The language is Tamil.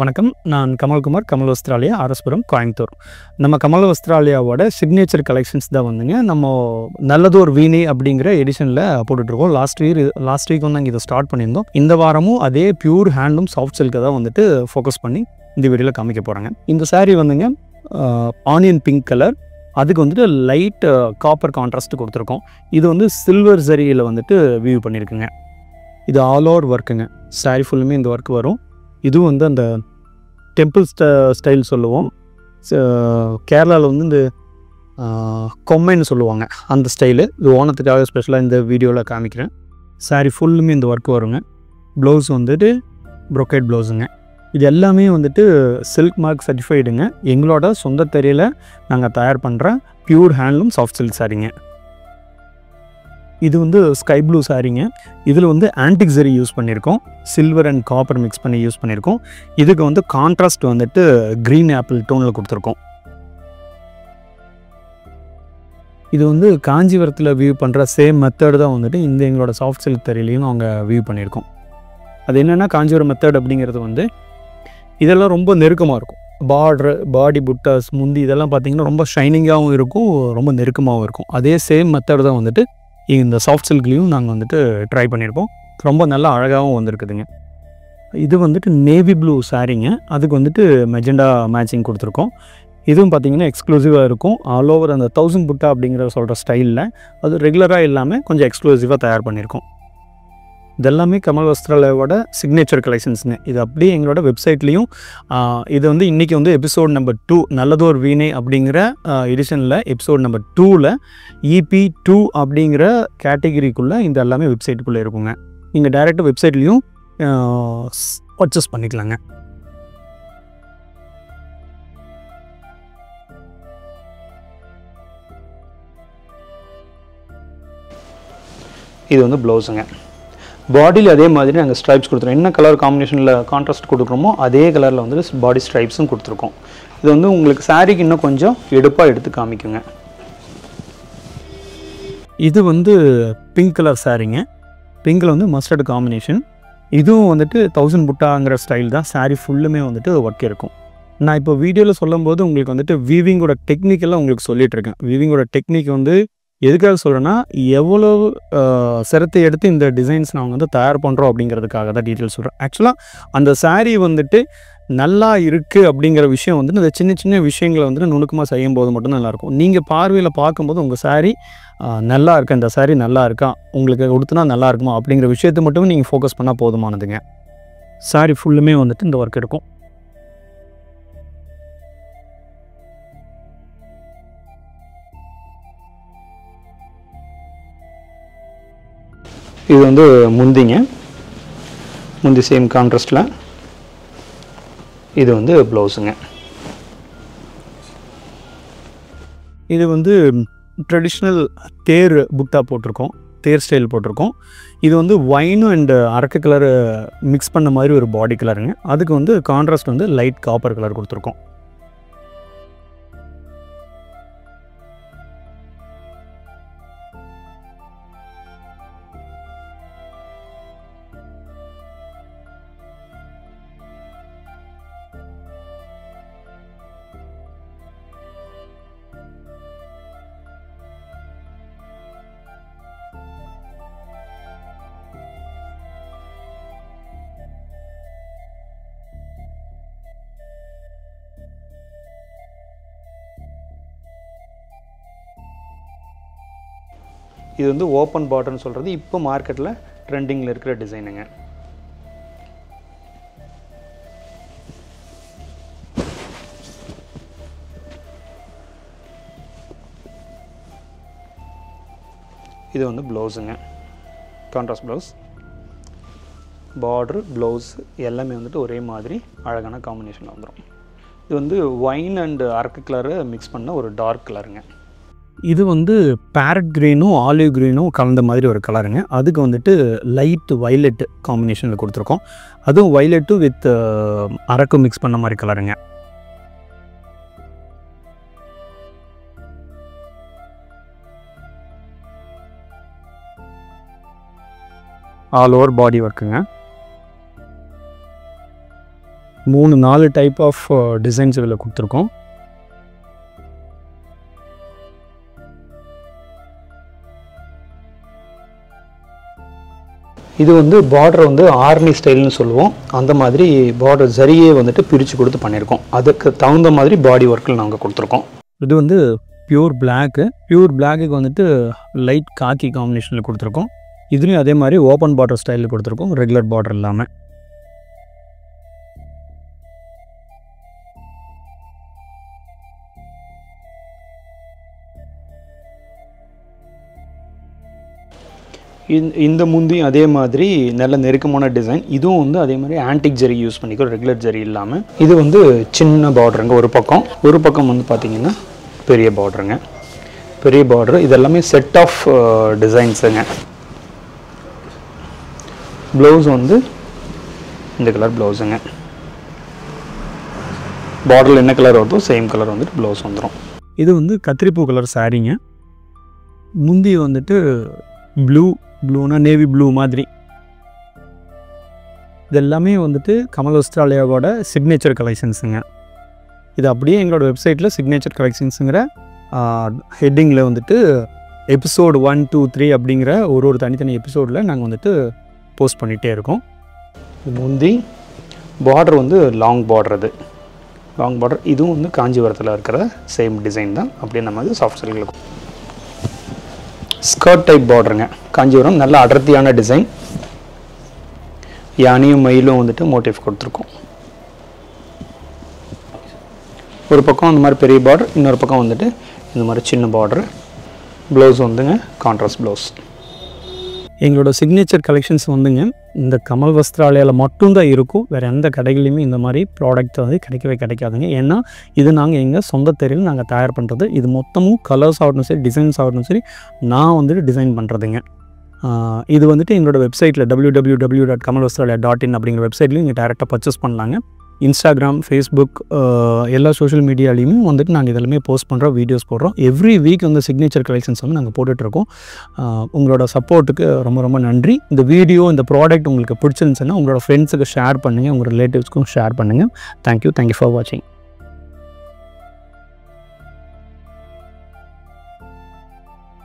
வணக்கம். நான் கமல்குமார், கமல் வஸ்திராலயா, ஆர்எஸ்புரம், கோயம்புத்தூர். நம்ம கமல் வஸ்திராலயாவோட சிக்னேச்சர் கலெக்ஷன்ஸ் தான் வந்துங்க நம்ம நல்லதோர் வீணை அப்படிங்கிற எடிஷனில் போட்டுட்ருக்கோம். லாஸ்ட் வீக் வந்து நாங்கள் இதை ஸ்டார்ட் பண்ணியிருந்தோம். இந்த வாரமும் அதே பியூர் ஹேண்ட்லூம் சாஃப்ட் சில்கை தான் வந்துட்டு ஃபோக்கஸ் பண்ணி இந்த வீடியோவில் காமிக்க போகிறாங்க. இந்த சாரீ வந்துங்க ஆனியன் பிங்க் கலர், அதுக்கு வந்துட்டு லைட் காப்பர் கான்ட்ராஸ்ட் கொடுத்துருக்கோம். இது வந்து சில்வர் ஜரியில் வந்துட்டு வியூ பண்ணியிருக்குங்க. இது ஆல் ஓவர் ஒர்க்குங்க. சாரீ ஃபுல்லுமே இந்த ஒர்க் வரும். இதுவும் வந்து அந்த டெம்பிள் ஸ்டைல் சொல்லுவோம். கேரளாவில் வந்து இந்த கொம்மைன்னு சொல்லுவாங்க, அந்த ஸ்டைலு. இது ஓணத்துக்காக ஸ்பெஷலாக இந்த வீடியோவில் காமிக்கிறேன். சாரீ ஃபுல்லுமே இந்த ஒர்க் வருங்க. ப்ளவுஸ் வந்துட்டு ப்ரொக்கேட் ப்ளவுஸுங்க. இது எல்லாமே வந்துட்டு சில்க் மார்க் சர்டிஃபைடுங்க. எங்களோட சொந்த தறியில் நாங்கள் தயார் பண்ணுற பியூர் ஹேண்ட்லூம் சாஃப்ட் சில்க் சாரீங்க. இது வந்து ஸ்கை ப்ளூ சாரீங்க. இதில் வந்து ஆன்டிக் ஜரி யூஸ் பண்ணியிருக்கோம். சில்வர் அண்ட் காப்பர் மிக்ஸ் பண்ணி யூஸ் பண்ணியிருக்கோம். இதுக்கு வந்து கான்ட்ராஸ்ட் வந்துட்டு க்ரீன் ஆப்பிள் டோனில் கொடுத்துருக்கோம். இது வந்து காஞ்சிபுரத்தில் வியூ பண்ணுற சேம் மெத்தட் தான் வந்துட்டு இந்த எங்களோட சாஃப்ட் சில்க் தறியிலையும் அவங்க வியூ பண்ணியிருக்கோம். அது என்னென்னா, காஞ்சிபுரம் மெத்தட் அப்படிங்கிறது வந்து இதெல்லாம் ரொம்ப நெருக்கமாக இருக்கும். பாடி புட்டாஸ், முந்தி இதெல்லாம் பார்த்திங்கன்னா ரொம்ப ஷைனிங்காகவும் இருக்கும், ரொம்ப நெருக்கமாகவும் இருக்கும். அதே சேம் மெத்தட் தான் வந்துட்டு இந்த சாஃப்ட் சில்க்லேயும் நாங்கள் வந்துட்டு ட்ரை பண்ணியிருக்கோம். ரொம்ப நல்லா அழகாகவும் வந்திருக்குதுங்க. இது வந்துட்டு நேவி ப்ளூ சாரீங்க. அதுக்கு வந்துட்டு மெஜெண்டா மேட்சிங் கொடுத்துருக்கோம். இதுவும் பார்த்திங்கன்னா எக்ஸ்க்ளூசிவாக இருக்கும். ஆல் ஓவர் அந்த 1000 புட்டா அப்படிங்கிற சொல்கிற ஸ்டைலில், அது ரெகுலராக இல்லாமல் கொஞ்சம் எக்ஸ்க்ளூசிவாக தயார் பண்ணியிருக்கோம். இதெல்லாமே கமல் வஸ்திராலயோட சிக்னேச்சர் கலெக்ஷன்ஸுங்க. இது அப்படியே எங்களோட வெப்சைட்லேயும் இது வந்து இன்றைக்கி வந்து எபிசோட் நம்பர் 2 நல்லதோர் வீணை அப்படிங்கிற எடிஷனில் எபிசோட் நம்பர் 2ல் EP 2 அப்படிங்கிற கேட்டகிரிக்குள்ளே இந்த எல்லாமே வெப்சைட்டுக்குள்ளே இருக்குங்க. நீங்கள் டைரெக்டாக வெப்சைட்லேயும் பர்ச்சேஸ் பண்ணிக்கலாங்க. இது வந்து ப்ளவுஸுங்க. பாடியில் அதே மாதிரி நாங்கள் ஸ்ட்ரைப்ஸ் கொடுத்துருக்கோம். என்ன கலர் காம்பினேஷனில் கான்ட்ராஸ்ட் கொடுக்குறோமோ அதே கலரில் வந்துட்டு பாடி ஸ்ட்ரைப்ஸும் கொடுத்துருக்கோம். இது வந்து உங்களுக்கு சாரீக்கு இன்னும் கொஞ்சம் எடுப்பாக எடுத்து காமிக்குங்க. இது வந்து பிங்க் கலர் சாரீங்க. பிங்கில் வந்து மஸ்டர்டு காம்பினேஷன். இதுவும் வந்துட்டு 1000 புட்டாங்கிற ஸ்டைல் தான். சாரீ ஃபுல்லுமே வந்துட்டு ஒர்க் இருக்கும். நான் இப்போ வீடியோவில் சொல்லும்போது உங்களுக்கு வந்துட்டு வீவிங்கோட டெக்னிக்கெல்லாம் உங்களுக்கு சொல்லிகிட்ருக்கேன். வீவிங்கோட டெக்னிக் வந்து எதுக்காக சொல்கிறேன்னா, எவ்வளோ சிரத்தை எடுத்து இந்த டிசைன்ஸ் நாங்கள் வந்து தயார் பண்ணுறோம் அப்படிங்கிறதுக்காக தான் டீட்டெயில்ஸ் சொல்கிறேன். ஆக்சுவலாக அந்த சாரீ வந்துட்டு நல்லா இருக்குது அப்படிங்கிற விஷயம் வந்துட்டு இந்த சின்ன சின்ன விஷயங்களை வந்துட்டு நுணுக்கமாக செய்யும்போது மட்டும் நல்லாயிருக்கும். நீங்கள் பார்வையில் பார்க்கும்போது உங்கள் சாரீ நல்லா இருக்கா, இந்த சாரீ நல்லா இருக்கா, உங்களுக்கு கொடுத்தனா நல்லா இருக்குமா அப்படிங்கிற விஷயத்தை மட்டும் நீங்கள் ஃபோக்கஸ் பண்ணால் போதுமானதுங்க. சாரீ ஃபுல்லுமே வந்துட்டு இந்த ஒர்க் இருக்கும். இது வந்து முந்திங்க. முந்தி சேம் கான்ட்ராஸ்டில். இது வந்து ப்ளவுஸுங்க. இது வந்து ட்ரெடிஷ்னல் தேர் புட்டா போட்டிருக்கோம். தேர் ஸ்டைல் போட்டிருக்கோம். இது வந்து ஒயின் அண்டு அரக்கு கலரு மிக்ஸ் பண்ண மாதிரி ஒரு பாடி கலருங்க. அதுக்கு வந்து கான்ட்ராஸ்ட் வந்து லைட் காப்பர் கலர் கொடுத்துருக்கோம். இது வந்து ஓப்பன் பாட்டர்னு சொல்கிறது இப்போ மார்க்கெட்டில் ட்ரெண்டிங்கில் இருக்கிற டிசைனுங்க. இது வந்து ப்ளவுஸுங்க. Contrast blouse. பார்டர், ப்ளவுஸ் எல்லாமே வந்துட்டு ஒரே மாதிரி அழகான காம்பினேஷனில் வந்துடும். இது வந்து ஒயின் அண்டு அரக்கு கலரு மிக்ஸ் பண்ண ஒரு டார்க் கலருங்க. இது வந்து பேரட் க்ரீனும் ஆலிவ் க்ரீனும் கலந்த மாதிரி ஒரு கலருங்க. அதுக்கு வந்துட்டு லைட் வைலட் காம்பினேஷனில் கொடுத்துருக்கோம். அதுவும் வைலட்டு வித் அரக்கு மிக்ஸ் பண்ண மாதிரி கலருங்க. ஆல் ஓவர் பாடி ஒர்க்குங்க. 3-4 டைப் ஆஃப் டிசைன்ஸ் இதில் கொடுத்துருக்கோம். இது வந்து பார்டர் வந்து ஆர்மி ஸ்டைல்னு சொல்லுவோம். அந்த மாதிரி பார்டர் சரியே வந்துட்டு பிரித்து கொடுத்து பண்ணியிருக்கோம். அதுக்கு தகுந்த மாதிரி பாடி ஒர்க்கில் நாங்கள் கொடுத்துருக்கோம். இது வந்து பியூர் பிளாக்கு. பியூர் பிளாக்குக்கு வந்துட்டு லைட் காக்கி காம்பினேஷனில் கொடுத்துருக்கோம். இதுலேயும் அதே மாதிரி ஓப்பன் பார்டர் ஸ்டைலில் கொடுத்துருக்கோம், ரெகுலர் பார்டர் இல்லாமல். இந்த முந்தியும் அதே மாதிரி நல்ல நெருக்கமான டிசைன். இதுவும் வந்து அதே மாதிரி ஆன்டிக் ஜரி யூஸ் பண்ணிக்கிறோம், ரெகுலர் ஜரி இல்லாமல். இது வந்து சின்ன பார்டருங்க. ஒரு பக்கம் வந்து பார்த்திங்கன்னா பெரிய பார்டருங்க. பெரிய பார்டரு. இதெல்லாமே செட் ஆஃப் டிசைன்ஸுங்க. ப்ளவுஸ் வந்து இந்த கலர் ப்ளவுஸுங்க. பார்டரில் என்ன கலர் வருதோ சேம் கலர் வந்துட்டு ப்ளவுஸ் வந்துடும். இது வந்து கத்திரிப்பூ கலர் சாரீங்க. முந்தி வந்துட்டு ப்ளூனா நேவி ப்ளூ மாதிரி. இதெல்லாமே வந்துட்டு கமல் வஸ்திராலயாவோட சிக்னேச்சர் கலெக்ஷன்ஸுங்க. இது அப்படியே எங்களோட வெப்சைட்டில் சிக்னேச்சர் கலெக்ஷன்ஸுங்கிற ஹெட்டிங்கில் வந்துட்டு எபிசோடு 1, 2, 3 அப்படிங்கிற ஒரு தனித்தனி எபிசோடில் நாங்கள் வந்துட்டு போஸ்ட் பண்ணிகிட்டே இருக்கோம். முந்தி பார்டர் வந்து லாங் பார்டர். Long border. இதுவும் வந்து காஞ்சிபுரத்தில் இருக்கிற சேம் டிசைன் தான். அப்படியே நம்ம வந்து சாஃப்ட் சில்கில் ஸ்கர்ட் டைப் பார்டருங்க. காஞ்சிபுரம் நல்ல அடர்த்தியான டிசைன். யானையும் மயிலும் வந்துட்டு மோட்டிவ் கொடுத்துருக்கோம். ஒரு பக்கம் இந்த மாதிரி பெரிய பார்டர், இன்னொரு பக்கம் வந்துட்டு இந்த மாதிரி சின்ன பார்டர். ப்ளவுஸ் வந்துங்க கான்ட்ராஸ்ட் ப்ளவுஸ். எங்களோட சிக்னேச்சர் கலெக்ஷன்ஸ் வந்துங்க இந்த கமல் வஸ்திராலயாவில் மட்டும்தான் இருக்கும். வேறு எந்த கடைகளையுமே இந்த மாதிரி ப்ராடக்ட் வந்து கிடைக்காதுங்க. ஏன்னா இது நாங்கள் எங்கள் சொந்த தெருவில் நாங்கள் தயார் பண்ணுறது. இது மொத்தமும் கலர்ஸ் ஆகட்டும் சரி, டிசைன்ஸ் ஆகட்டும் சரி, நான் வந்துட்டு டிசைன் பண்ணுறதுங்க. இது வந்துட்டு எங்களோட வெப்சைட்டில் www.kamalvastralaya.in அப்படிங்கிற வெப்சைட்லையும் நீங்கள் டேரெக்டாக பர்ச்சேஸ் பண்ணலாங்க. இன்ஸ்டாகிராம், ஃபேஸ்புக் எல்லா சோஷியல் மீடியாலையுமே வந்துட்டு நாங்கள் இதெல்லாமே போஸ்ட் பண்ணுறோம், வீடியோஸ் போடுறோம். எவ்ரி வீக் வந்து சிக்னேச்சர் கலெக்ஷன்ஸ் வந்து நாங்கள் போட்டுட்ருக்கோம். உங்களோட சப்போர்ட்டுக்கு ரொம்ப ரொம்ப நன்றி. இந்த வீடியோ, இந்த ப்ராடக்ட் உங்களுக்கு பிடிச்சிருந்துச்சுன்னா உங்களோட ஃப்ரெண்ட்ஸுக்கு ஷேர் பண்ணுங்கள், உங்கள் ரிலேட்டிவ்ஸ்க்கும் ஷேர் பண்ணுங்கள். தேங்க்யூ ஃபார் வாட்சிங்.